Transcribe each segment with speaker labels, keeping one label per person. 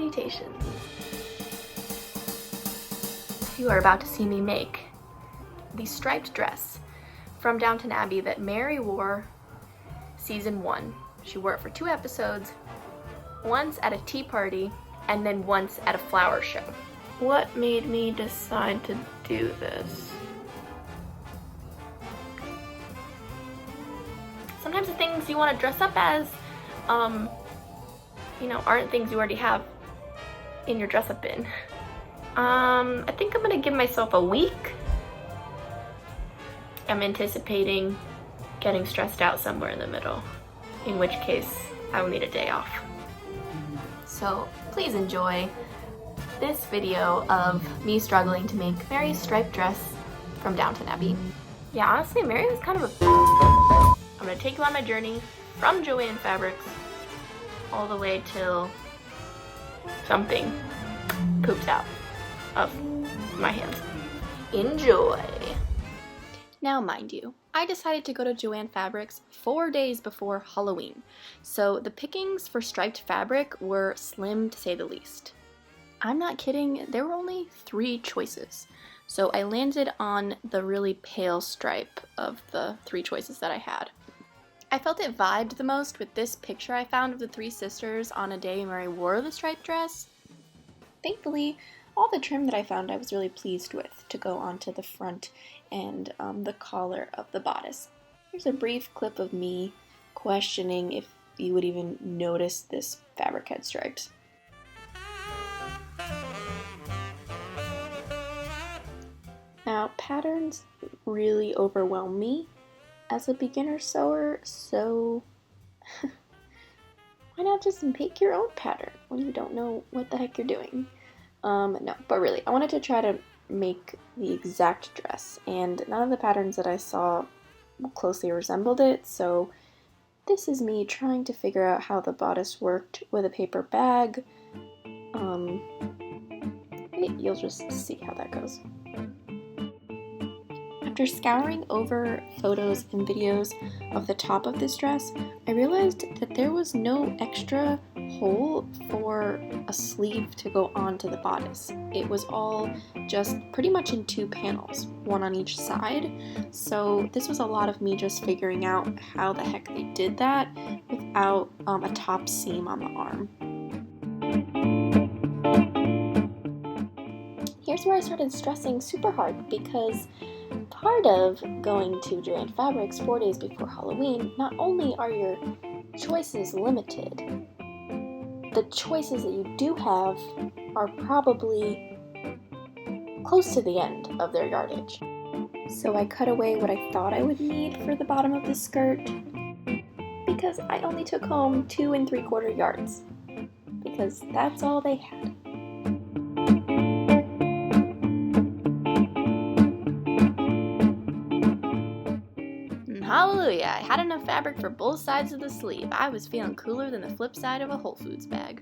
Speaker 1: Salutations. You are about to see me make the striped dress from Downton Abbey that Mary wore season 1. She wore it for 2 episodes, once at a tea party and then once at a flower show. What made me decide to do this? Sometimes the things you want to dress up as, aren't things you already have in your dress up bin. I think I'm gonna give myself a week. I'm anticipating getting stressed out somewhere in the middle, in which case I will need a day off. So please enjoy this video of me struggling to make Mary's striped dress from Downton Abbey. Yeah, honestly, Mary was kind of a... I'm gonna take you on my journey from Joann Fabrics all the way till something poops out of my hands. Enjoy! Now, mind you, I decided to go to Joann Fabrics 4 days before Halloween, so the pickings for striped fabric were slim to say the least. I'm not kidding, there were only 3 choices, so I landed on the really pale stripe of the 3 choices that I had. I felt it vibed the most with this picture I found of the 3 sisters on a day Mary wore the striped dress. Thankfully, all the trim that I found I was really pleased with to go onto the front and the collar of the bodice. Here's a brief clip of me questioning if you would even notice this fabric had stripes. Now, patterns really overwhelm me as a beginner sewer, so why not just make your own pattern when you don't know what the heck you're doing? No, but really, I wanted to try to make the exact dress, and none of the patterns that I saw closely resembled it, so this is me trying to figure out how the bodice worked with a paper bag. You'll just see how that goes. After scouring over photos and videos of the top of this dress, I realized that there was no extra hole for a sleeve to go onto the bodice. It was all just pretty much in 2 panels, one on each side. So this was a lot of me just figuring out how the heck they did that without a top seam on the arm. Here's where I started stressing super hard, because part of going to Joann Fabrics 4 days before Halloween, not only are your choices limited, the choices that you do have are probably close to the end of their yardage. So I cut away what I thought I would need for the bottom of the skirt, because I only took home 2 3/4 yards, because that's all they had. Hallelujah, I had enough fabric for both sides of the sleeve. I was feeling cooler than the flip side of a Whole Foods bag.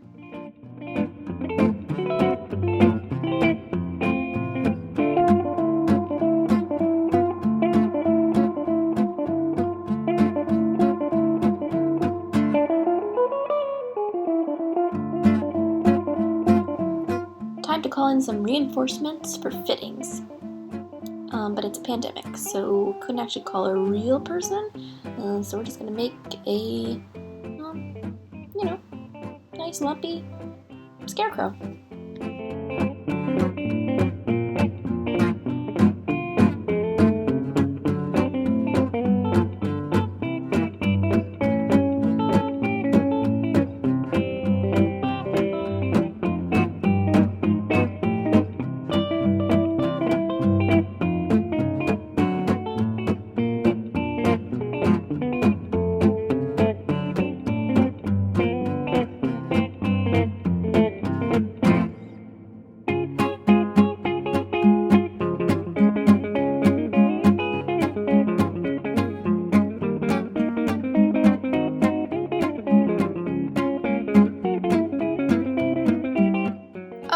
Speaker 1: Time to call in some reinforcements for fittings. But it's a pandemic, so couldn't actually call a real person, so we're just gonna make a, nice lumpy scarecrow.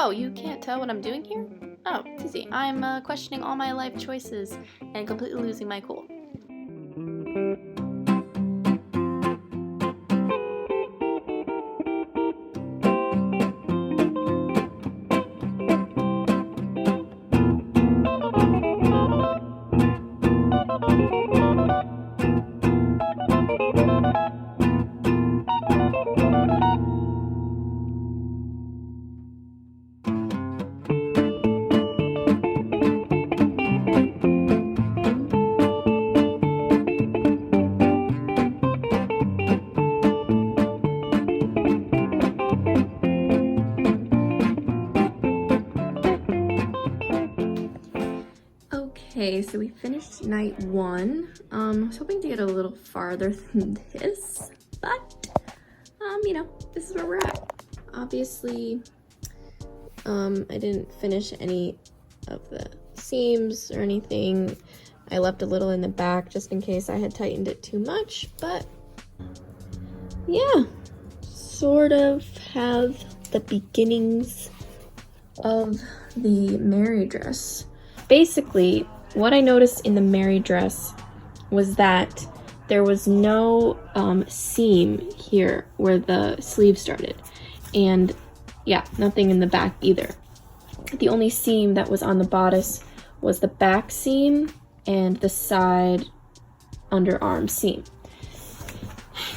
Speaker 1: Oh, you can't tell what I'm doing here? Oh, it's easy. I'm questioning all my life choices and completely losing my cool. Okay, so we finished night 1. I was hoping to get a little farther than this, but, you know, this is where we're at. Obviously, I didn't finish any of the seams or anything. I left a little in the back just in case I had tightened it too much, but yeah, sort of have the beginnings of the Mary dress. Basically, what I noticed in the Mary dress was that there was no seam here where the sleeve started, and yeah, nothing in the back either. The only seam that was on the bodice was the back seam and the side underarm seam.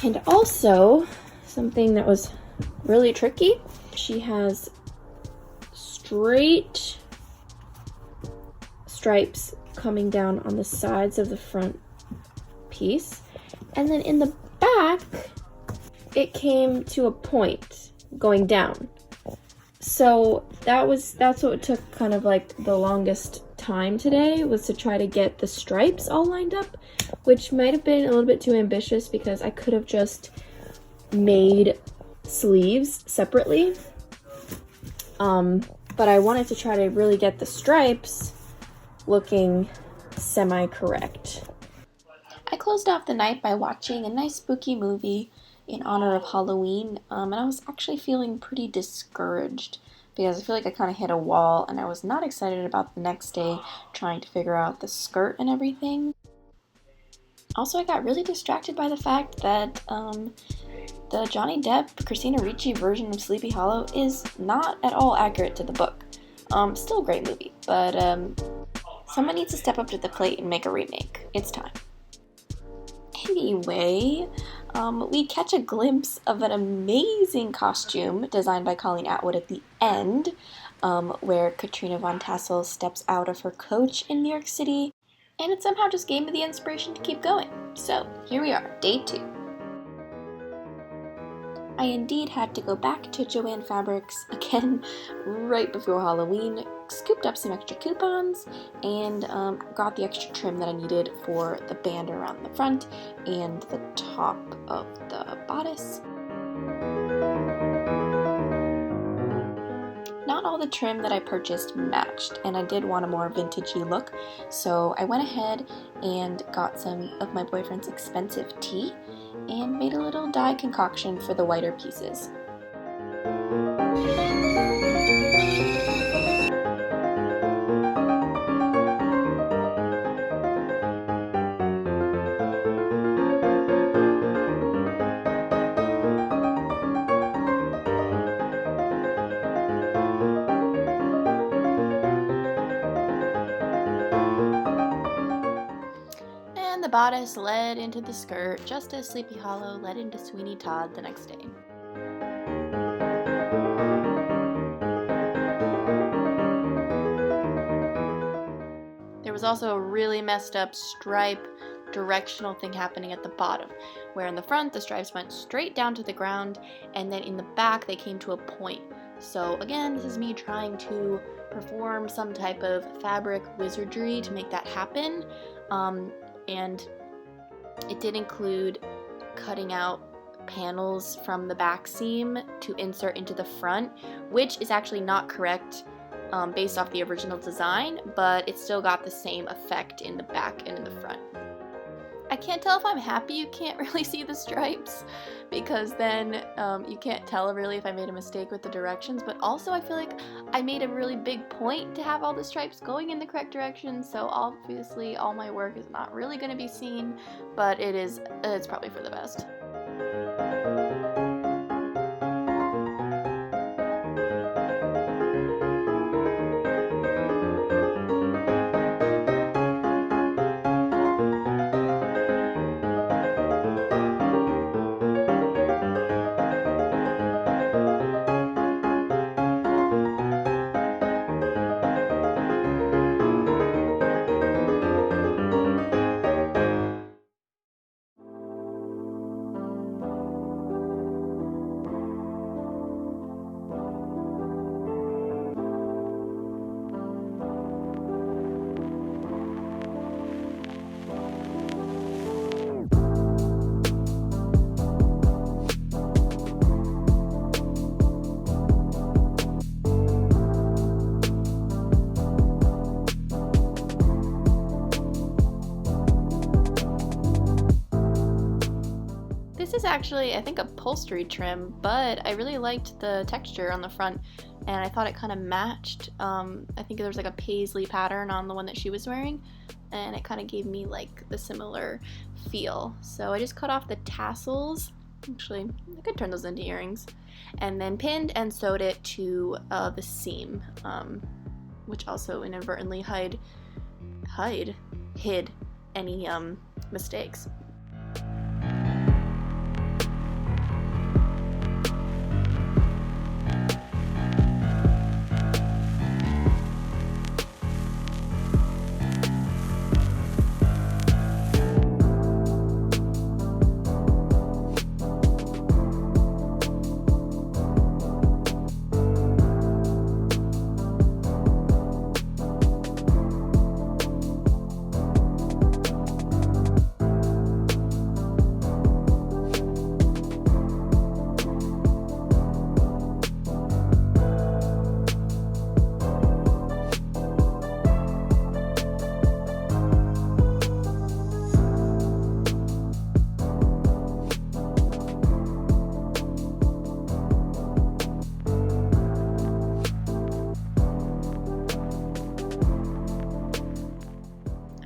Speaker 1: And also, something that was really tricky, she has straight stripes coming down on the sides of the front piece, and then in the back it came to a point going down. So that's what took kind of like the longest time today, was to try to get the stripes all lined up, which might have been a little bit too ambitious because I could have just made sleeves separately, but I wanted to try to really get the stripes looking semi-correct. I closed off the night by watching a nice spooky movie in honor of Halloween, and I was actually feeling pretty discouraged because I feel like I kind of hit a wall, and I was not excited about the next day trying to figure out the skirt and everything. Also, I got really distracted by the fact that the Johnny Depp, Christina Ricci version of Sleepy Hollow is not at all accurate to the book. Still a great movie, but someone needs to step up to the plate and make a remake. It's time. Anyway, we catch a glimpse of an amazing costume designed by Colleen Atwood at the end, where Katrina Von Tassel steps out of her coach in New York City, and it somehow just gave me the inspiration to keep going. So here we are, day 2. I indeed had to go back to Joann Fabrics again right before Halloween, scooped up some extra coupons, and got the extra trim that I needed for the band around the front and the top of the bodice. Not all the trim that I purchased matched, and I did want a more vintagey look, so I went ahead and got some of my boyfriend's expensive tea and made a little dye concoction for the whiter pieces. The bodice led into the skirt, just as Sleepy Hollow led into Sweeney Todd the next day. There was also a really messed up stripe directional thing happening at the bottom, where in the front the stripes went straight down to the ground, and then in the back they came to a point. So again, this is me trying to perform some type of fabric wizardry to make that happen. And it did include cutting out panels from the back seam to insert into the front, which is actually not correct based off the original design, but it still got the same effect in the back and in the front. I can't tell if I'm happy you can't really see the stripes, because then you can't tell really if I made a mistake with the directions, but also I feel like I made a really big point to have all the stripes going in the correct direction, so obviously all my work is not really going to be seen, but it's probably for the best. is actually, I think, upholstery trim, but I really liked the texture on the front, and I thought it kind of matched. I think there was like a paisley pattern on the one that she was wearing, and it kind of gave me like the similar feel. So I just cut off the tassels. Actually, I could turn those into earrings, and then pinned and sewed it to the seam, which also inadvertently hid any mistakes.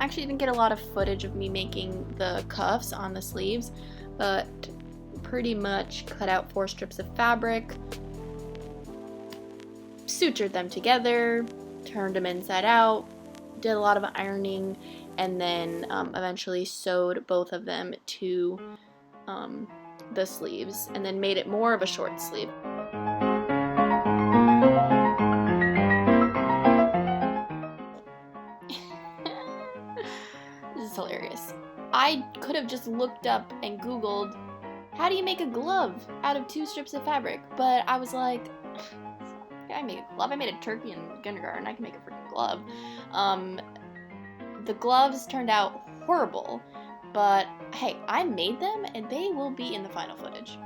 Speaker 1: Actually didn't get a lot of footage of me making the cuffs on the sleeves, but pretty much cut out 4 strips of fabric, sutured them together, turned them inside out, did a lot of ironing, and then eventually sewed both of them to the sleeves, and then made it more of a short sleeve. This is hilarious. I could have just looked up and Googled, how do you make a glove out of 2 strips of fabric? But I was like, I made a glove. I made a turkey in kindergarten. I can make a freaking glove. The gloves turned out horrible, but hey, I made them and they will be in the final footage.